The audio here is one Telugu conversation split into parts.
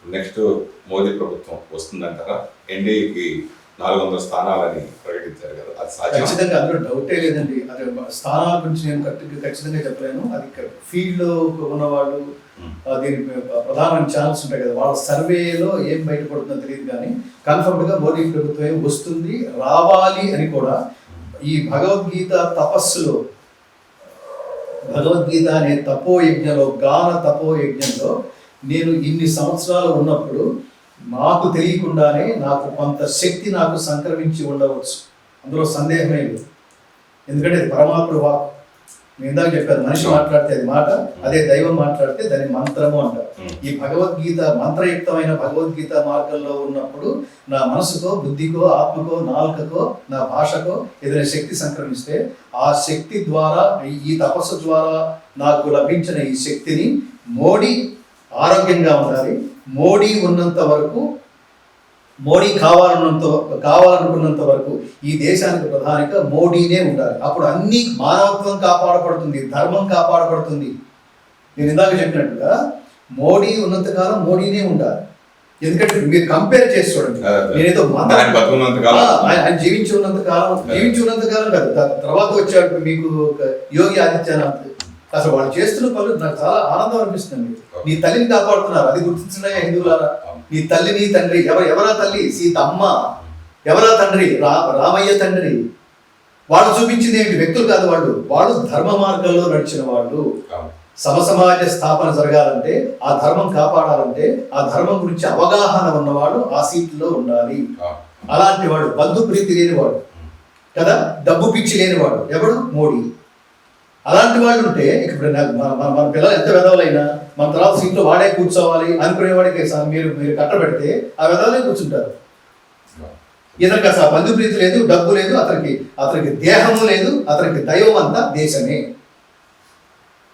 నెక్స్ట్ మోదీ ప్రభుత్వం వస్తుందంటారా? ఎన్డీఏకి 400 స్థానాలని ప్రకటించారు కదా, అది సాధ్యం? ఖచ్చితంగా అందులో డౌటే లేదండి. అది స్థానాల గురించి నేను ఖచ్చితంగా చెప్పలేను. అది ఫీల్డ్లో ఉన్నవాళ్ళు, దీని ప్రధానమైన ఛానల్స్ ఉంటాయి కదా, వాళ్ళ సర్వేలో ఏం బయటపడుతుందో తెలియదు. కానీ కన్ఫర్మ్డ్గా మోదీ ప్రభుత్వం వస్తుంది, రావాలి అని కూడా ఈ భగవద్గీత తపస్సులో, భగవద్గీత అనే తపోయజ్ఞంలో, గాన తపోయజ్ఞంలో నేను ఇన్ని సంవత్సరాలు ఉన్నప్పుడు నాకు తెలియకుండానే నాకు కొంత శక్తి నాకు సంక్రమించి ఉండవచ్చు. అందులో సందేహమే లేదు. ఎందుకంటే అది పరమాత్మ వాక్. నేను ఇందాక చెప్పాను, మనిషి మాట్లాడితే అది మాట, అదే దైవం మాట్లాడితే దాని మంత్రము అంటారు. ఈ భగవద్గీత మంత్రయుక్తమైన భగవద్గీత మార్గంలో ఉన్నప్పుడు నా మనసుకో, బుద్ధికో, ఆత్మకో, నాలుకకో, నా భాషకో ఏదైనా శక్తి సంక్రమిస్తే ఆ శక్తి ద్వారా, ఈ తపస్సు ద్వారా నాకు లభించిన ఈ శక్తిని మోడీ ఆరోగ్యంగా ఉండాలి, మోడీ ఉన్నంత వరకు, మోడీ కావాలనుకున్నంత వరకు ఈ దేశానికి ప్రధానిగా మోడీనే ఉండాలి. అప్పుడు అన్ని మానవత్వం కాపాడబడుతుంది, ధర్మం కాపాడబడుతుంది. నేను ఇందాక చెప్పినట్టుగా మోడీ ఉన్నంతకాలం మోడీనే ఉండాలి. ఎందుకంటే మీరు కంపేర్ చేసి చూడండి, నేనేదో ఆయన జీవించి ఉన్నంతకాలం కాదు, తర్వాత వచ్చాడు మీకు యోగి ఆదిత్యనాథ్. అసలు వాళ్ళు చేస్తున్న పనులు నాకు చాలా ఆనందం అనిపిస్తుంది. నీ తల్లిని కాపాడుతున్నారు, అది గుర్తించినాయా హిందువులారా? నీ తల్లి, నీ తండ్రి ఎవరా తల్లి? సీతమ్మ. ఎవరా తండ్రి? రామయ్య తండ్రి. వాళ్ళు చూపించింది ఏంటి? వ్యక్తులు కాదు, వాళ్ళు ధర్మ మార్గంలో నడిచిన వాళ్ళు. సమసమాజ స్థాపన జరగాలంటే, ఆ ధర్మం కాపాడాలంటే, ఆ ధర్మం గురించి అవగాహన ఉన్నవాడు ఆ సీట్లో ఉండాలి. అలాంటి వాడు బంధు ప్రీతి లేనివాడు కదా, డబ్బు పిచ్చి లేనివాడు ఎవడు? మోడీ. అలాంటి వాళ్ళు ఉంటే ఇప్పుడు మన పిల్లలు ఎంత వెదవలైనా మన తర్వాత సీట్లో వాడే కూర్చోవాలి అనుకునేవాడికి మీరు కట్టబెడితే ఆ వెదవలే కూర్చుంటారు. ఇతనికి అసలు బంధు ప్రీతి లేదు, డబ్బు లేదు, అతనికి దేహము లేదు, అతనికి దైవం అంతా దేశమే.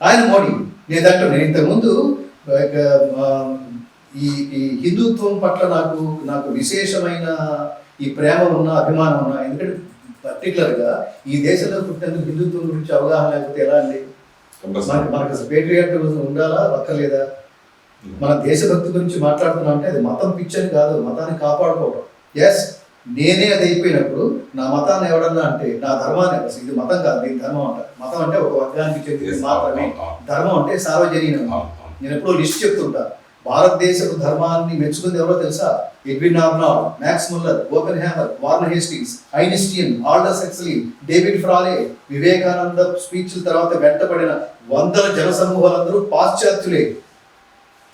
ఆయన మోడీ. నేను ఇంతకుముందు ఈ హిందుత్వం పట్ల నాకు విశేషమైన ఈ ప్రేమ ఉన్న, అభిమానం ఉన్న. ఎందుకంటే పర్టికులర్గా ఈ దేశంలో పుట్టినందుకు హిందుత్వం గురించి అవగాహన లేకపోతే ఎలా అండి? మనకు అసలు పేట్రియాటిజం ఉండాలా, అక్కర్లేదా? మన దేశభక్తి గురించి మాట్లాడుతున్నా అంటే అది మతం పిచ్చని కాదు, మతాన్ని కాపాడుకోవడం. ఎస్, నేనే అది అయిపోయినప్పుడు నా మతాన్ని ఎవడన్నా అంటే, నా ధర్మాన్ని, అసలు ఇది మతం కాదు, దీని ధర్మం అంట. మతం అంటే ఒక వర్గానికి చెందింది మాత్రమే, ధర్మం అంటే సార్వజనీనం. నేను ఎప్పుడో లిస్ట్ చెప్తుంటా. భారతదేశపు ధర్మాన్ని మెచ్చుకుంది ఎవరో తెలుసా? Edwin Arnold, Max Muller, Oppenheimer, Warner Hastings, Einstein, Aldous Huxley, David Frawley, Vivekananda స్పీచ్ల తర్వాత వెంటబడిన వందల జనసమూహాలందరూ పాశ్చాత్యులే.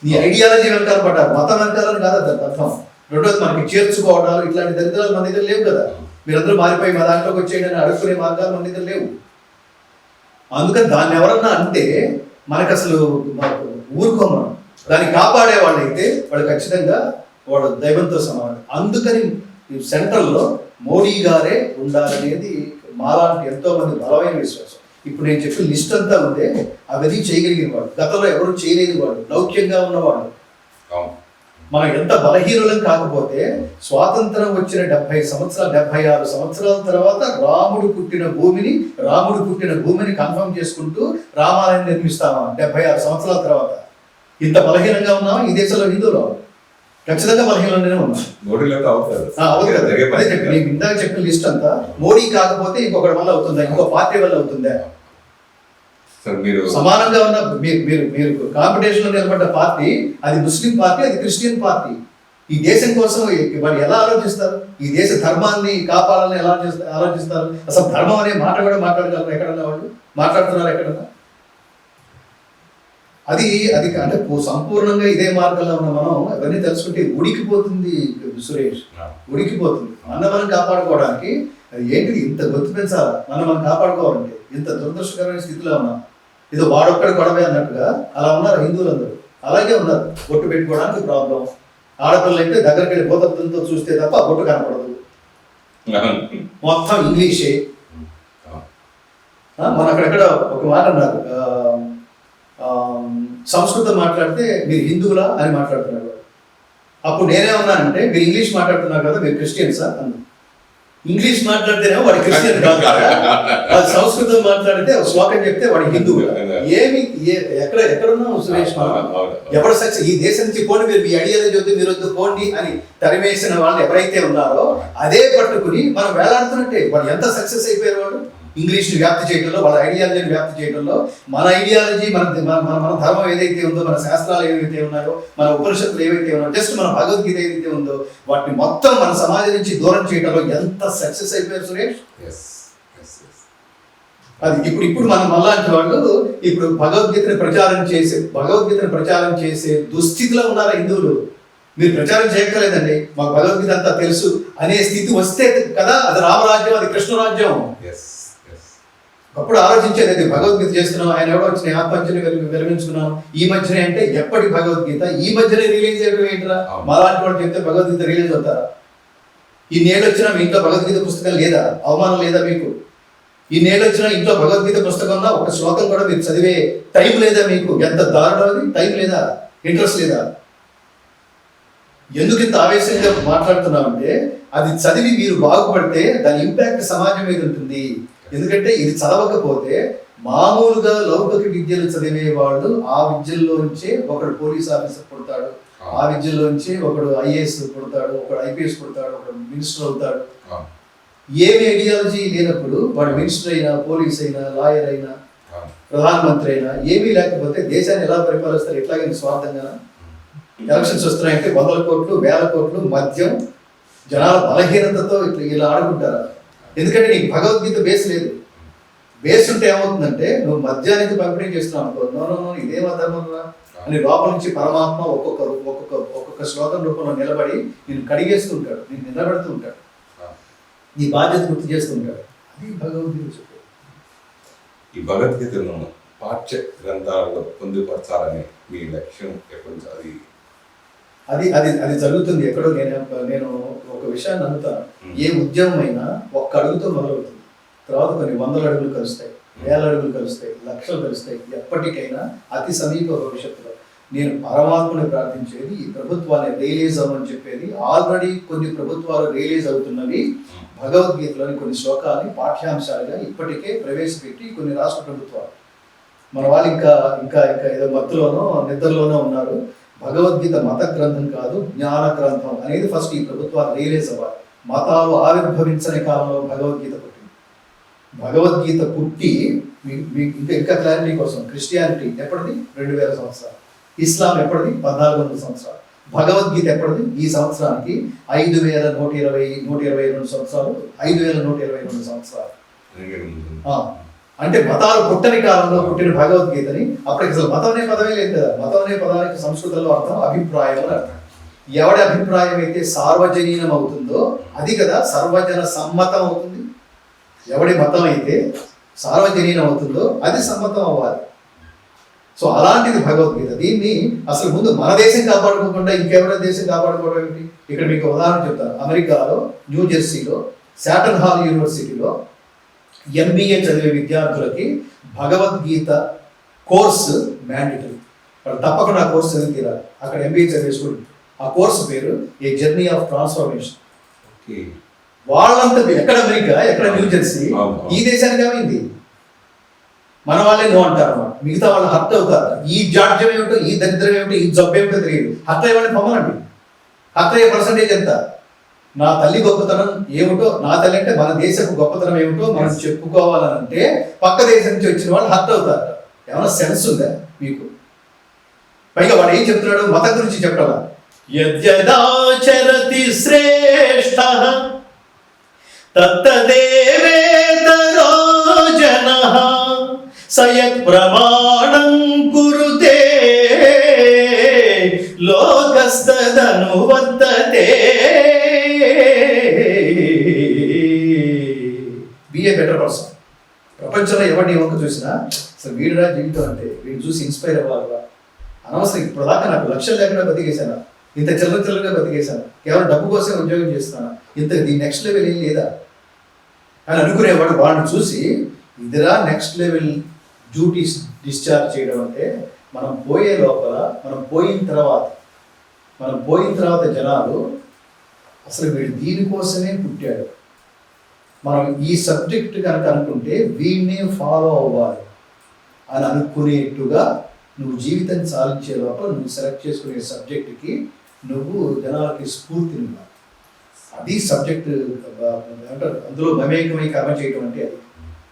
నీ ఐడియాలజీ వెనకాల పడ్డారు, మతం వెనకాలని కాదు దాని అర్థం. రెండోది, మనకి చేర్చుకోవడాలు ఇట్లాంటి దరిద్రాలు మన దగ్గర లేవు కదా. మీరందరూ మారిపోయి మా దాంట్లోకి వచ్చేయని అడుక్కునే మార్గాలు మన దగ్గర లేవు. అందుకని దాన్ని ఎవరన్నా అంటే మనకు అసలు ఊరుకోమనం. దాన్ని కాపాడే వాళ్ళు అయితే వాడు ఖచ్చితంగా వాడు దైవంతో సమానం. అందుకని సెంట్రల్లో మోడీ గారే ఉండాలనేది మాలాంటి ఎంతో మంది బలమైన విశ్వాసం. ఇప్పుడు నేను చెప్పిన లిస్ట్ అంతా ఉంటే అవన్నీ చేయగలిగిన వాడు, గతంలో ఎవరు చేయలేని వాడు, లౌక్యంగా ఉన్నవాడు. మనం ఎంత బలహీనులం కాకపోతే స్వాతంత్రం వచ్చిన 76 సంవత్సరాల తర్వాత రాముడు పుట్టిన భూమిని కన్ఫర్మ్ చేసుకుంటూ రామాలయం నిర్మిస్తామా? 76 సంవత్సరాల తర్వాత ఇంత బలహీనంగా ఉన్నామా? ఈ దేశంలో హిందువులు ఖచ్చితంగా బలహీనంగానే ఉన్నాం. నేను ఇందాక చెప్పిన లిస్ట్ అంతా మోడీ కాకపోతే ఇంకొకటి వల్ల అవుతుందా? ఇంకో పార్టీ వల్ల అవుతుందా? సమానంగా ఉన్న మీరు కాంపిటీషన్ లో నిలబడ్డ పార్టీ, అది ముస్లిం పార్టీ, అది క్రిస్టియన్ పార్టీ. ఈ దేశం కోసం వాళ్ళు ఎలా ఆలోచిస్తారు? ఈ దేశ ధర్మాన్ని కాపాడాలని ఎలా ఆలోచిస్తారు? అసలు ధర్మం అనే మాట కూడా మాట్లాడగలరు ఎక్కడన్నా? వాళ్ళు మాట్లాడుతున్నారు ఎక్కడన్నా? అది అంటే సంపూర్ణంగా ఇదే మార్గంలో ఉన్న మనం అవన్నీ తెలుసుకుంటే ఉడికిపోతుంది సురేష్, ఉడికిపోతుంది. మనం కాపాడుకోవడానికి అది ఏంటిది? ఇంత గొంతు పెంచాలా మనం కాపాడుకోవాలంటే? ఇంత దురదృష్టకరమైన స్థితిలో ఉన్నాం. ఏదో వాడొక్కడి గొడవే అన్నట్టుగా అలా ఉన్నారు హిందువులందరూ. అలాగే ఉన్నారు. బొట్టు పెట్టుకోవడానికి ప్రాబ్లం. ఆడపిల్లలు అయితే దగ్గరికి వెళ్ళి భూతత్వంతో చూస్తే తప్ప బొట్టు కనపడదు, మొత్తం ఇంగ్లీషే. మన అక్కడెక్కడ ఒక మాట అన్నారు, సంస్కృతం మాట్లాడితే మీరు హిందువులా అని మాట్లాడుతున్నారు. అప్పుడు నేనే ఉన్నానంటే, మీరు ఇంగ్లీష్ మాట్లాడుతున్నారు కదా, మీరు క్రిస్టియన్సా అన్న. ఇంగ్లీష్ మాట్లాడితేనేమో వాడు క్రిస్టియన్ కాదు కదా. వాడు సంస్కృతం మాట్లాడితే ఒక శ్లోకం చెప్తే వాడు హిందువు. ఎక్కడున్నావు సురేష్? ఎవరు సక్సెస్ ఈ దేశం నుంచి పోండి, మీరు మీ ఐడియాలజీ వద్దు, మీరు వద్దు పోండి అని తరిమేసిన వాళ్ళు ఎవరైతే ఉన్నారో అదే పట్టుకుని మనం వేలాడుతున్నట్టే. వాడు ఎంత సక్సెస్ అయిపోయారు వాడు ఇంగ్లీష్ని వ్యాప్తి చేయడంలో, వాళ్ళ ఐడియాలజీని వ్యాప్తి చేయడంలో. మన ఐడియాలజీ, మన ధర్మం ఏదైతే ఉందో, మన శాస్త్రాలు ఏవైతే ఉన్నాయో, మన ఉపనిషత్తులు ఏవైతే ఉన్నాయో, జస్ట్ మన భగవద్గీత ఏదైతే ఉందో వాటిని మొత్తం మన సమాజం నుంచి దూరం చేయడంలో ఎంత సక్సెస్ అయిపోయారు సురేష్. అది ఇప్పుడు మనం మళ్ళాంటి వాళ్ళు ఇప్పుడు భగవద్గీతని ప్రచారం చేసే దుస్థితిలో ఉన్నారా హిందువులు. మీరు ప్రచారం చేయక్కర్లేదండి, మాకు భగవద్గీత అంతా తెలుసు అనే స్థితి వస్తే కదా అది రామరాజ్యం, అది కృష్ణరాజ్యం. అప్పుడు ఆలోచించేది అది భగవద్గీత చేస్తున్నాం, ఆయన ఎవడో వచ్చిన ఆత్మహత్యని విరమించుకున్నాం ఈ మధ్యనే అంటే ఎప్పటి భగవద్గీత ఈ మధ్యనే రిలీజ్ చేయడం ఏంటరా? మాలాంటి వాళ్ళు చెప్తే భగవద్గీత రిలీజ్ అవుతారా? ఈ నేళ్ళు వచ్చినా మీ ఇంట్లో భగవద్గీత పుస్తకం లేదా? అవమానం లేదా మీకు? ఈ నేళ్ళు వచ్చినా ఇంట్లో భగవద్గీత పుస్తకంలో ఒక శ్లోకం కూడా మీరు చదివే టైం లేదా మీకు? ఎంత దారుణం అది! టైం లేదా? ఇంట్రెస్ట్ లేదా? ఎందుకు ఇంత ఆవేశంగా మాట్లాడుతున్నామంటే అది చదివి మీరు బాగుపడితే దాని ఇంపాక్ట్ సమాజం మీద ఉంటుంది. ఎందుకంటే ఇది చదవకపోతే మామూలుగా లౌకిక విద్యలు చదివే వాళ్ళు ఆ విద్యల్లోంచే ఒకడు పోలీస్ ఆఫీసర్ పుడతాడు, ఆ విద్యల్లోంచి ఒకడు ఐఏఎస్ పుడతాడు, ఒకడు ఐపీఎస్ పుడతాడు, ఒకడు మినిస్టర్ అవుతాడు. ఏమి ఐడియాలజీ లేనప్పుడు వాడు మినిస్టర్ అయినా, పోలీస్ అయినా, లాయర్ అయినా, ప్రధానమంత్రి అయినా ఏమీ లేకపోతే దేశాన్ని ఎలా పరిపాలిస్తారు? ఎట్లాగైనా స్వార్థంగా. ఎలక్షన్స్ వస్తున్నాయంటే 100 కోట్లు 1000 కోట్లు మద్యం, జనాల బలహీనతతో ఇలా ఆడుకుంటారా? ఎందుకంటే నీకు భగవద్గీత బేస్ లేదు. బేస్ ఉంటే ఏమవుతుందంటే నువ్వు మద్యానికి పంపిణీ చేస్తున్నావు అనుకో, నో ఇదేం అధర్మం రా అని లోపల నుంచి పరమాత్మ ఒక్కొక్క శ్లోకం రూపంలో నిలబడి నేను కడిగేస్తుంటాడు, నేను నిలబెడుతూ ఉంటాడు, నీ బాధ్యత గుర్తు చేస్తుంటాడు. అది భగవద్గీత చెప్పాడు. ఈ భగవద్గీతను పాఠ్య గ్రంథాలలో పొందుపరచాలని మీ లక్ష్యం ఎప్పుడు? అది అది అది జరుగుతుంది ఎక్కడో. నేను ఒక విషయాన్ని నమ్ముతాను, ఏ ఉద్యమం అయినా ఒక్క అడుగుతో మొదలవుతుంది, తర్వాత కొన్ని 100 అడుగులు కలుస్తాయి, 1000 అడుగులు కలుస్తాయి, లక్షలు కలుస్తాయి. ఎప్పటికైనా అతి సమీప భవిష్యత్తులో నేను పరమాత్మని ప్రార్థించేది ఈ ప్రభుత్వాన్ని రియలైజ్ అవ్వమని చెప్పేది. ఆల్రెడీ కొన్ని ప్రభుత్వాలు రియలైజ్ అవుతున్నవి. భగవద్గీతలోని కొన్ని శ్లోకాలని పాఠ్యాంశాలుగా ఇప్పటికే ప్రవేశపెట్టి కొన్ని రాష్ట్ర ప్రభుత్వాలు, మన వాళ్ళు ఇంకా ఇంకా ఇంకా ఏదో మత్తులోనో నిద్రలోనో ఉన్నారు. భగవద్గీత మత గ్రంథం కాదు, జ్ఞాన గ్రంథం అనేది ఫస్ట్ ఈ ప్రభుత్వాలు రియలైజ్ అవ్వాలి. మతాలు ఆవిర్భవించని కాలంలో భగవద్గీత పుట్టింది. భగవద్గీత పుట్టి ఇంకా క్లారిటీ కోసం, క్రిస్టియానిటీ ఎప్పటిది? 2000 సంవత్సరాలు. ఇస్లాం ఎప్పటిది? 1400 సంవత్సరాలు. భగవద్గీత ఎప్పటిది? ఈ సంవత్సరానికి 5122 సంవత్సరాలు, 5122 సంవత్సరాలు. అంటే మతాలు పుట్టని కాలంలో పుట్టిన భగవద్గీతని, అప్పటికి అసలు మతం అనే పదమే లేదు కదా. మతం అనే పదానికి సంస్కృతంలో అర్థం అభిప్రాయం అని అర్థం. ఎవడి అభిప్రాయం అయితే సార్వజనీనం అవుతుందో అది కదా సర్వజన సమ్మతం అవుతుంది. ఎవడి మతం అయితే సార్వజనీనం అవుతుందో అది సమ్మతం అవ్వాలి. సో అలాంటిది భగవద్గీత. దీన్ని అసలు ముందు మన దేశం కాపాడుకోకుండా ఇంకెవరి దేశం కాపాడుకోవడం ఏమిటి? ఇక్కడ మీకు ఉదాహరణ చెప్తాను. అమెరికాలో న్యూ జెర్సీలో శాటన్ హాల్ యూనివర్సిటీలో MBA చదివే విద్యార్థులకి భగవద్గీత కోర్సు మ్యాండేటరీ. వాళ్ళు తప్పకుండా ఆ కోర్సు చదివి తీరాలి. అక్కడ MBA చదివే స్టూడెంట్. ఆ కోర్సు పేరు ఏ జర్నీ ఆఫ్ ట్రాన్స్ఫర్మేషన్. వాళ్ళంతా ఎక్కడ అమెరికా, ఎక్కడ న్యూ జెర్సీ, ఈ దేశానికి ఏమైంది? మన వాళ్ళే నో అంటారు అన్నమాట. మిగతా వాళ్ళు హర్ట్ అవుతారు. ఈ జాడ్యం ఏమిటో, ఈ దరిద్రం ఏమిటో, ఈ జబ్బు ఏమిటో తెలియదు. హర్ట్ అయ్యే వాళ్ళని పొమ్మనండి. హర్ట్ అయ్యే పర్సంటేజ్ ఎంత? నా తల్లి గొప్పతనం ఏమిటో, నా తల్లి అంటే మన దేశపు గొప్పతనం ఏమిటో మనం చెప్పుకోవాలనంటే పక్క దేశం నుంచి వచ్చిన వాళ్ళు హర్ట్ అవుతారు. ఏమైనా సెన్స్ ఉందా మీకు? పైగా వాడు ఏం చెప్తున్నాడు? మతం గురించి చెప్పాలా? యద్యదాచరతి శ్రేష్ఠః తత్తదేవేతరో జనః సయత్ ప్రమాణం కురుతే లోకస్తదనువర్తతే. Be a better person. ప్రపంచంలో ఎవరిని వంక చూసినా అసలు వీడురా జీవితం అంటే, వీడిని చూసి ఇన్స్పైర్ అవ్వాలిరా. అనవసరం ఇప్పుడు దాకా నాకు లక్ష్యం లేకుండా బతికేశాను, ఇంత చిల్లరగా బతికేశాను, కేవలం డబ్బు కోసం ఉద్యోగం చేస్తున్నాను, ఇంత దీని నెక్స్ట్ లెవెల్ ఏం లేదా అని అనుకునేవాడు. వాడిని చూసి ఇదిరా నెక్స్ట్ లెవెల్ డ్యూటీస్ డిశ్చార్జ్ చేయడం అంటే. మనం పోయే లోపల, మనం పోయిన తర్వాత జనాలు అసలు వీడు దీనికోసమే పుట్టాడు, మనం ఈ సబ్జెక్ట్ కనుక అనుకుంటే వీడిని ఫాలో అవ్వాలి అని అనుకునేట్టుగా నువ్వు జీవితం సాధించే లోపల నువ్వు సెలెక్ట్ చేసుకునే సబ్జెక్టుకి నువ్వు జనాలకి స్ఫూర్తిని ఇవ్వాలి. అది సబ్జెక్ట్ ఏమంటారు అందులో మమేకమై కర్మ చేయటం అంటే అది.